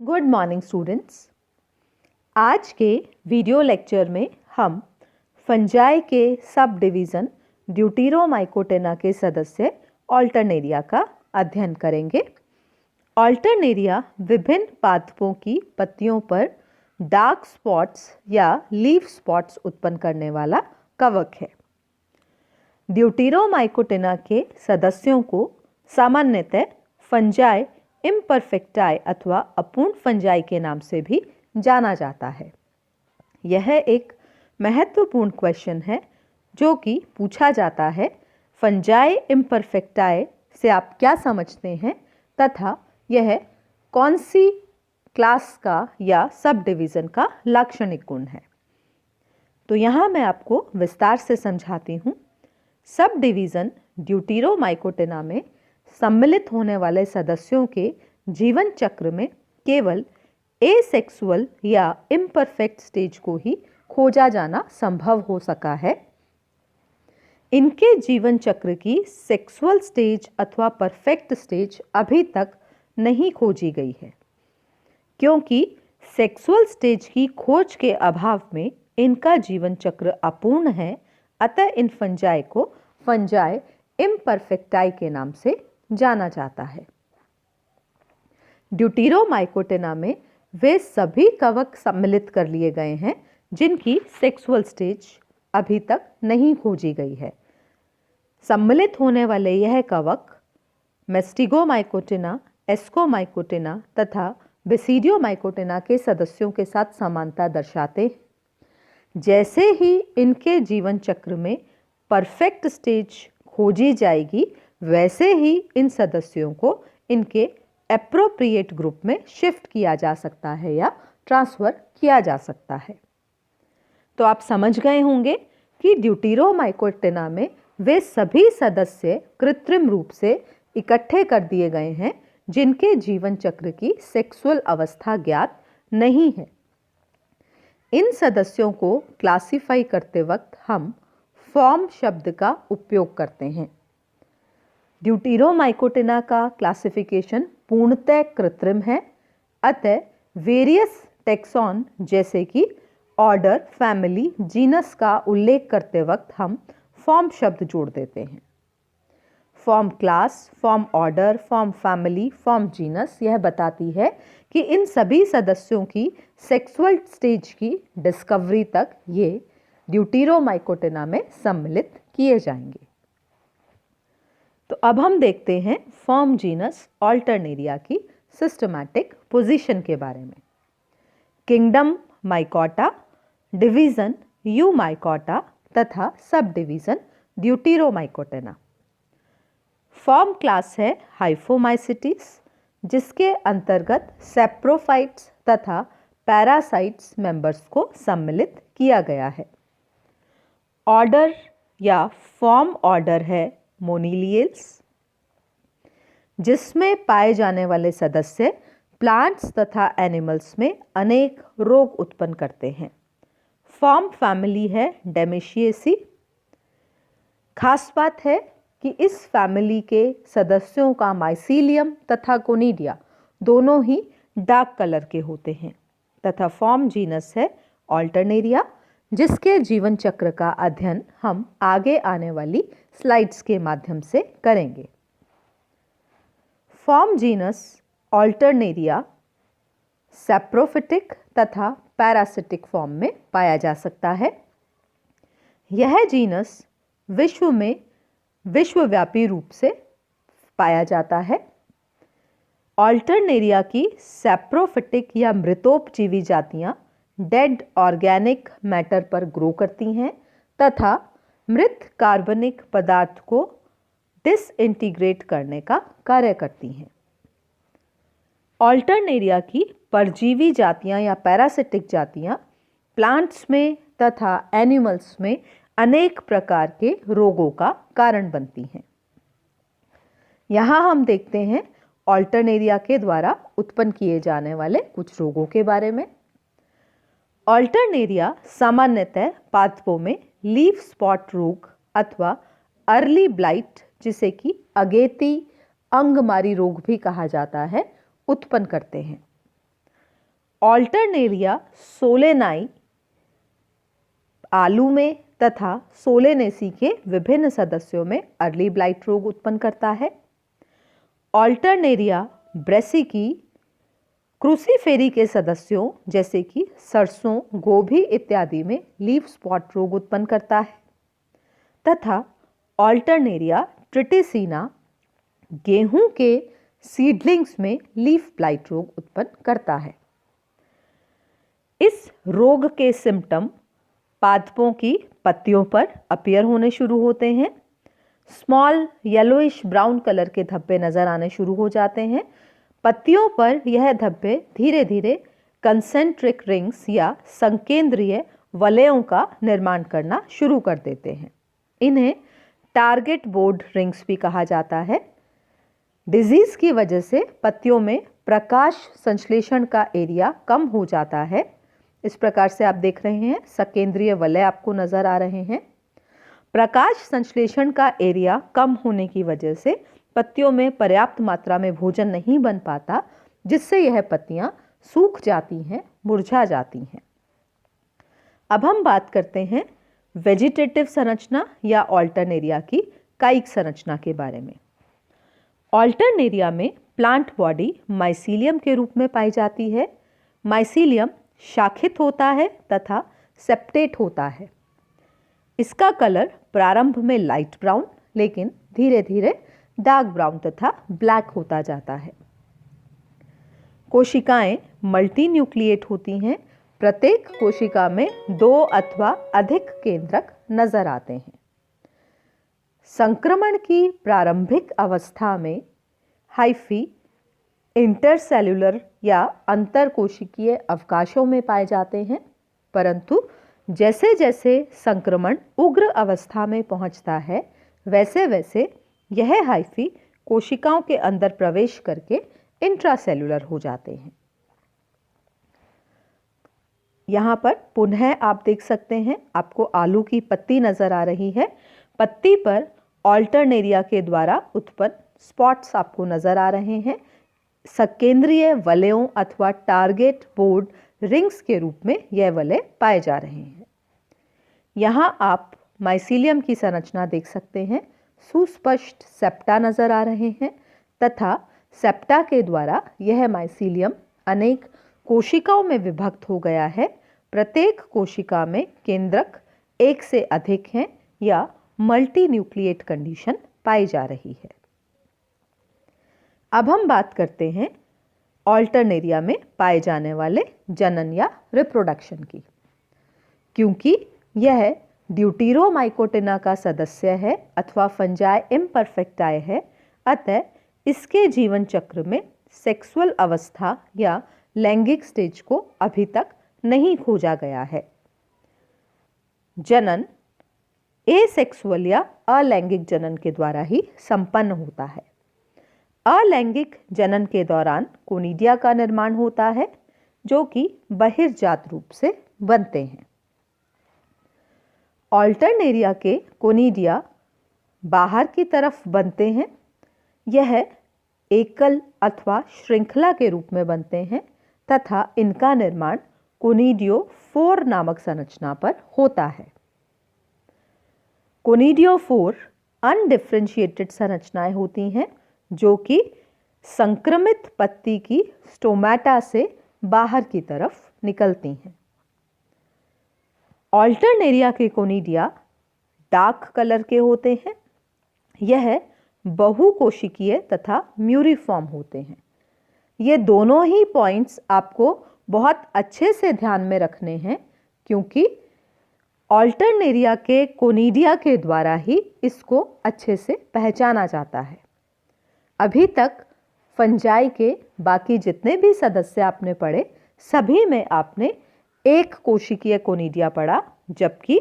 Good morning students. आज के video lecture में हम फंजाई के सब डिवीज़न ड्यूटेरोमाइकोटेना के सदस्य ऑल्टरनेरिया का अध्ययन करेंगे। ऑल्टरनेरिया विभिन्न पादपों की पत्तियों पर डार्क स्पॉट्स या लीफ स्पॉट्स उत्पन्न करने वाला कवक है। ड्यूटेरोमाइकोटेना के सदस्यों को सामान्यतः फंजाई इम्परफेक्टाई अथवा अपूर्ण फंजाई के नाम से भी जाना जाता है। यह एक महत्वपूर्ण क्वेश्चन है जो कि पूछा जाता है, फंजाई इम्परफेक्टाई से आप क्या समझते हैं तथा यह कौन सी क्लास का या सब डिवीज़न का लाक्षणिक गुण है। तो यहाँ मैं आपको विस्तार से समझाती हूँ। सब डिवीज़न ड्यूटेरोमाइकोटेना में सम्मिलित होने वाले सदस्यों के जीवन चक्र में केवल एसेक्सुअल या इम्परफेक्ट स्टेज को ही खोजा जाना संभव हो सका है। इनके जीवन चक्र की सेक्सुअल स्टेज अथवा परफेक्ट स्टेज अभी तक नहीं खोजी गई है, क्योंकि सेक्सुअल स्टेज की खोज के अभाव में इनका जीवन चक्र अपूर्ण है। अतः इन फंजाई को फंजाई इम्परफेक्टाई के नाम से जाना जाता है। ड्यूटेरोमाइकोटेना में वे सभी कवक सम्मिलित कर लिए गए हैं जिनकी सेक्सुअल स्टेज अभी तक नहीं खोजी गई है। सम्मिलित होने वाले यह कवक मेस्टिगोमाइकोटेना, एस्कोमाइकोटेना तथा बेसिडियोमाइकोटेना के सदस्यों के साथ समानता दर्शाते हैं। जैसे ही इनके जीवन चक्र में परफेक्ट स्टेज खोजी जाएगी, वैसे ही इन सदस्यों को इनके एप्रोप्रिएट ग्रुप में शिफ्ट किया जा सकता है या ट्रांसफ़र किया जा सकता है। तो आप समझ गए होंगे कि ड्यूटेरोमाइकोटेना में वे सभी सदस्य कृत्रिम रूप से इकट्ठे कर दिए गए हैं जिनके जीवन चक्र की सेक्सुअल अवस्था ज्ञात नहीं है। इन सदस्यों को क्लासिफाई करते वक्त हम फॉर्म शब्द का उपयोग करते हैं। ड्यूटेरोमाइकोटेना का क्लासिफिकेशन पूर्णतः कृत्रिम है। अतः वेरियस टेक्सॉन जैसे कि ऑर्डर, फैमिली, जीनस का उल्लेख करते वक्त हम फॉर्म शब्द जोड़ देते हैं। Form class, form order, form family, form genus यह बताती है कि इन सभी सदस्यों की सेक्सुअल स्टेज की डिस्कवरी तक ये ड्यूटेरोमाइकोटेना में सम्मिलित किए जाएंगे। तो अब हम देखते हैं फॉर्म जीनस ऑल्टरनेरिया की सिस्टमैटिक पोजीशन के बारे में। किंगडम माइकोटा, डिवीज़न यूमाइकोटा तथा सब डिवीज़न ड्यूटेरोमाइकोटेना। फॉर्म क्लास है हाइफोमाइसिटिस, जिसके अंतर्गत सैप्रोफाइट्स तथा पैरासाइट्स मेंबर्स को सम्मिलित किया गया है। ऑर्डर या फॉर्म ऑर्डर है मोनीलियल्स, जिसमें पाए जाने वाले सदस्य प्लांट्स तथा एनिमल्स में अनेक रोग उत्पन्न करते हैं। फॉर्म फैमिली है डेमेशिएसी। खास बात है कि इस फैमिली के सदस्यों का माइसीलियम तथा कोनिडिया दोनों ही डार्क कलर के होते हैं। तथा फॉर्म जीनस है ऑल्टरनेरिया, जिसके जीवन चक्र का अध्ययन हम आगे आने वाली स्लाइड्स के माध्यम से करेंगे। फॉर्म जीनस ऑल्टरनेरिया सैप्रोफिटिक तथा पैरासिटिक फॉर्म में पाया जा सकता है। यह जीनस विश्व में विश्वव्यापी रूप से पाया जाता है। ऑल्टरनेरिया की सैप्रोफिटिक या मृतोपजीवी जातियां डेड ऑर्गेनिक मैटर पर ग्रो करती हैं तथा मृत कार्बनिक पदार्थ को डिसइंटीग्रेट करने का कार्य करती हैं। ऑल्टरनेरिया की परजीवी जातियां या पैरासिटिक जातियां प्लांट्स में तथा एनिमल्स में अनेक प्रकार के रोगों का कारण बनती हैं। यहाँ हम देखते हैं ऑल्टरनेरिया के द्वारा उत्पन्न किए जाने वाले कुछ रोगों के बारे में। ऑल्टरनेरिया सामान्यतः पादपों में लीफ स्पॉट रोग अथवा अर्ली ब्लाइट, जिसे कि अगेती अंगमारी रोग भी कहा जाता है, उत्पन्न करते हैं। ऑल्टरनेरिया सोलेनाई आलू में तथा सोलेनेसी के विभिन्न सदस्यों में अर्ली ब्लाइट रोग उत्पन्न करता है। ऑल्टरनेरिया ब्रेसिकी क्रूसीफेरी के सदस्यों जैसे कि सरसों, गोभी इत्यादि में लीफ स्पॉट रोग उत्पन्न करता है तथा ऑल्टरनेरिया ट्रिटिसिना गेहूं के सीडलिंग्स में लीफ ब्लाइट रोग उत्पन्न करता है। इस रोग के सिम्टम पादपों की पत्तियों पर अपीयर होने शुरू होते हैं। स्मॉल येलोइश ब्राउन कलर के धब्बे नजर आने शुरू हो जाते हैं। पत्तियों पर यह धब्बे धीरे धीरे कंसेंट्रिक रिंग्स या संकेंद्रीय वलयों का निर्माण करना शुरू कर देते हैं। इन्हें टारगेट बोर्ड रिंग्स भी कहा जाता है। डिजीज की वजह से पत्तियों में प्रकाश संश्लेषण का एरिया कम हो जाता है। इस प्रकार से आप देख रहे हैं, संकेंद्रीय वलय आपको नजर आ रहे हैं। प्रकाश संश्लेषण का एरिया कम होने की वजह से पत्तियों में पर्याप्त मात्रा में भोजन नहीं बन पाता, जिससे यह पत्तियां सूख जाती हैं, मुरझा जाती हैं। अब हम बात करते हैं वेजिटेटिव संरचना या ऑल्टरनेरिया की कायिक संरचना के बारे में। ऑल्टरनेरिया में प्लांट बॉडी माइसीलियम के रूप में पाई जाती है। माइसीलियम शाखित होता है तथा सेप्टेट होता है। इसका कलर प्रारंभ में लाइट ब्राउन लेकिन धीरे धीरे डार्क ब्राउन तथा ब्लैक होता जाता है। कोशिकाएं मल्टी न्यूक्लिएट होती हैं। प्रत्येक कोशिका में 2 अथवा अधिक केंद्रक नजर आते हैं। संक्रमण की प्रारंभिक अवस्था में हाइफी इंटरसेल्युलर या अंतरकोशिकीय अवकाशों में पाए जाते हैं, परंतु जैसे जैसे संक्रमण उग्र अवस्था में पहुंचता है वैसे वैसे यह हाइफी कोशिकाओं के अंदर प्रवेश करके इंट्रासेल्युलर हो जाते हैं। यहाँ पर पुनः आप देख सकते हैं, आपको आलू की पत्ती नजर आ रही है। पत्ती पर ऑल्टरनेरिया के द्वारा उत्पन्न स्पॉट्स आपको नजर आ रहे हैं। संकेंद्रीय वलयों अथवा टारगेट बोर्ड रिंग्स के रूप में यह वलय पाए जा रहे हैं। यहाँ आप माइसीलियम की संरचना देख सकते हैं। सुस्पष्ट सेप्टा नजर आ रहे हैं तथा सेप्टा के द्वारा यह माइसीलियम अनेक कोशिकाओं में विभक्त हो गया है। प्रत्येक कोशिका में केंद्रक 1 से अधिक हैं या मल्टी न्यूक्लिएट कंडीशन पाई जा रही है। अब हम बात करते हैं ऑल्टरनेरिया में पाए जाने वाले जनन या रिप्रोडक्शन की। क्योंकि यह ड्यूटेरोमाइकोटिना का सदस्य है अथवा फंजाई इम्परफेक्टाई है, अतः इसके जीवन चक्र में सेक्सुअल अवस्था या लैंगिक स्टेज को अभी तक नहीं खोजा गया है। जनन एसेक्सुअल या अलैंगिक जनन के द्वारा ही संपन्न होता है। अलैंगिक जनन के दौरान कोनिडिया का निर्माण होता है जो कि बहिर्जात रूप से बनते हैं। ऑल्टरनेरिया के कोनिडिया बाहर की तरफ बनते हैं। यह एकल अथवा श्रृंखला के रूप में बनते हैं तथा इनका निर्माण कोनिडियोफोर नामक संरचना पर होता है। कोनिडियोफोर अनडिफरेंशिएटेड संरचनाएं होती हैं जो कि संक्रमित पत्ती की स्टोमेटा से बाहर की तरफ निकलती हैं। ऑल्टरनेरिया के कोनिडिया डार्क कलर के होते हैं। यह बहुकोशिकीय तथा म्यूरिफॉर्म होते हैं। ये दोनों ही पॉइंट्स आपको बहुत अच्छे से ध्यान में रखने हैं क्योंकि ऑल्टरनेरिया के कोनिडिया के द्वारा ही इसको अच्छे से पहचाना जाता है। अभी तक फंजाई के बाकी जितने भी सदस्य आपने पढ़े सभी में आपने एक कोशिकीय कोनिडिया पढ़ा, जबकि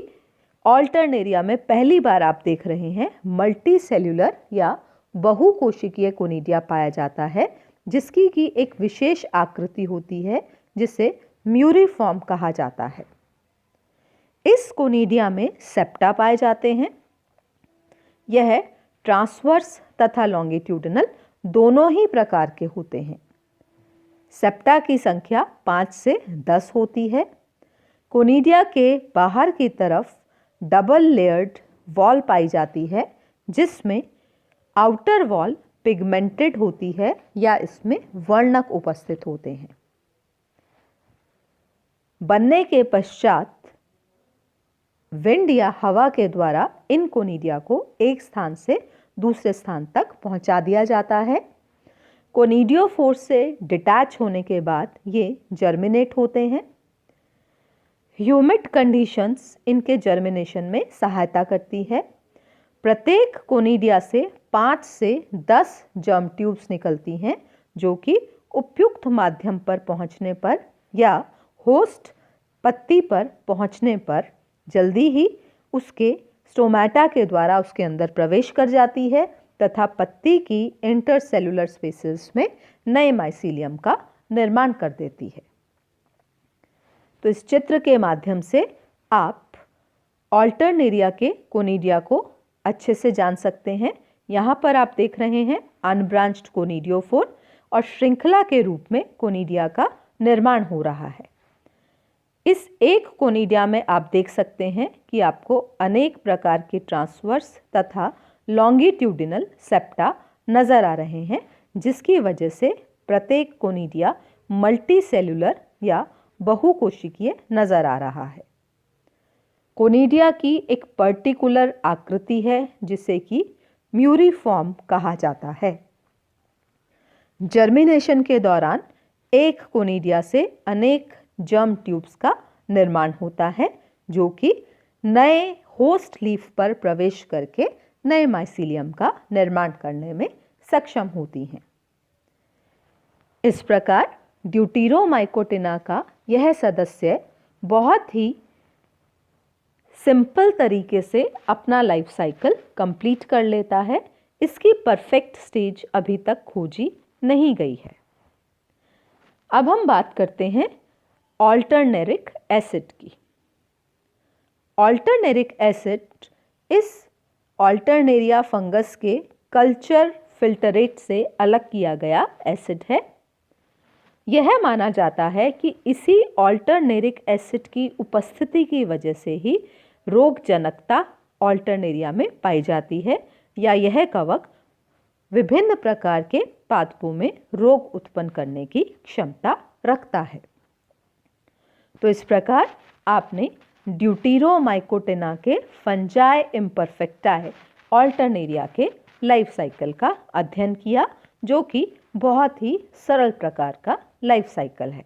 ऑल्टरनेरिया में पहली बार आप देख रहे हैं मल्टी सेल्यूलर या बहुकोशिकीय कोनिडिया पाया जाता है जिसकी की एक विशेष आकृति होती है जिसे म्यूरिफॉर्म कहा जाता है। इस कोनिडिया में सेप्टा पाए जाते हैं। यह ट्रांसवर्स तथा लॉन्गिट्यूडिनल दोनों ही प्रकार के होते हैं। सेप्टा की संख्या 5 से 10 होती है। कोनिडिया के बाहर की तरफ डबल लेयर्ड वॉल पाई जाती है, जिसमें आउटर वॉल पिगमेंटेड होती है या इसमें वर्णक उपस्थित होते हैं। बनने के पश्चात विंड या हवा के द्वारा इन कोनिडिया को एक स्थान से दूसरे स्थान तक पहुंचा दिया जाता है। कोनिडियोफोर से डिटैच होने के बाद ये जर्मिनेट होते हैं। ह्यूमिड कंडीशंस इनके जर्मिनेशन में सहायता करती है। प्रत्येक कोनिडिया से 5 से 10 जर्म ट्यूब्स निकलती हैं, जो कि उपयुक्त माध्यम पर पहुंचने पर या होस्ट पत्ती पर पहुंचने पर जल्दी ही उसके स्टोमेटा के द्वारा उसके अंदर प्रवेश कर जाती है तथा पत्ती की इंटरसेलुलर स्पेसेस में नए माइसीलियम का निर्माण कर देती है। तो इस चित्र के माध्यम से आप ऑल्टरनेरिया के कोनिडिया को अच्छे से जान सकते हैं। यहाँ पर आप देख रहे हैं अनब्रांच्ड कोनिडियोफोर और श्रृंखला के रूप में कोनिडिया का निर्माण हो रहा है। इस एक कोनिडिया में आप देख सकते हैं कि आपको अनेक प्रकार के ट्रांसवर्स तथा लॉन्गिट्यूडिनल सेप्टा नजर आ रहे हैं, जिसकी वजह से प्रत्येक कोनिडिया मल्टीसेलुलर या बहुकोशिकीय नजर आ रहा है। कोनिडिया की एक पर्टिकुलर आकृति है जिसे कि म्यूरिफॉर्म कहा जाता है। जर्मिनेशन के दौरान एक कोनिडिया से अनेक जर्म ट्यूब्स का निर्माण होता है, जो कि नए होस्ट लीफ पर प्रवेश करके नए माइसीलियम का निर्माण करने में सक्षम होती हैं। इस प्रकार ड्यूटेरोमाइकोटिना का यह सदस्य बहुत ही सिंपल तरीके से अपना लाइफ साइकिल कंप्लीट कर लेता है। इसकी परफेक्ट स्टेज अभी तक खोजी नहीं गई है। अब हम बात करते हैं ऑल्टरनेरिक एसिड की। ऑल्टरनेरिक एसिड इस ऑल्टरनेरिया फंगस के कल्चर फिल्टरेट से अलग किया गया एसिड है। यह माना जाता है कि इसी ऑल्टरनेरिक एसिड की उपस्थिति की वजह से ही रोगजनकता ऑल्टरनेरिया में पाई जाती है या यह कवक विभिन्न प्रकार के पादपों में रोग उत्पन्न करने की क्षमता रखता है। तो इस प्रकार आपने ड्यूटेरोमाइकोटिना के फंजाई इम्परफेक्टाई ऑल्टरनेरिया के लाइफ साइकिल का अध्ययन किया, जो कि बहुत ही सरल प्रकार का लाइफ साइकिल है।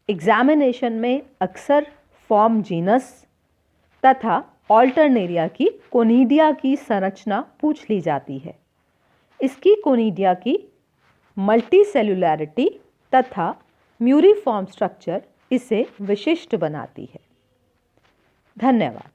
एग्जामिनेशन में अक्सर फॉर्म जीनस तथा ऑल्टरनेरिया की कोनिडिया की संरचना पूछ ली जाती है। इसकी कोनिडिया की मल्टीसेलुलैरिटी तथा म्यूरिफॉर्म स्ट्रक्चर इसे विशिष्ट बनाती है। धन्यवाद।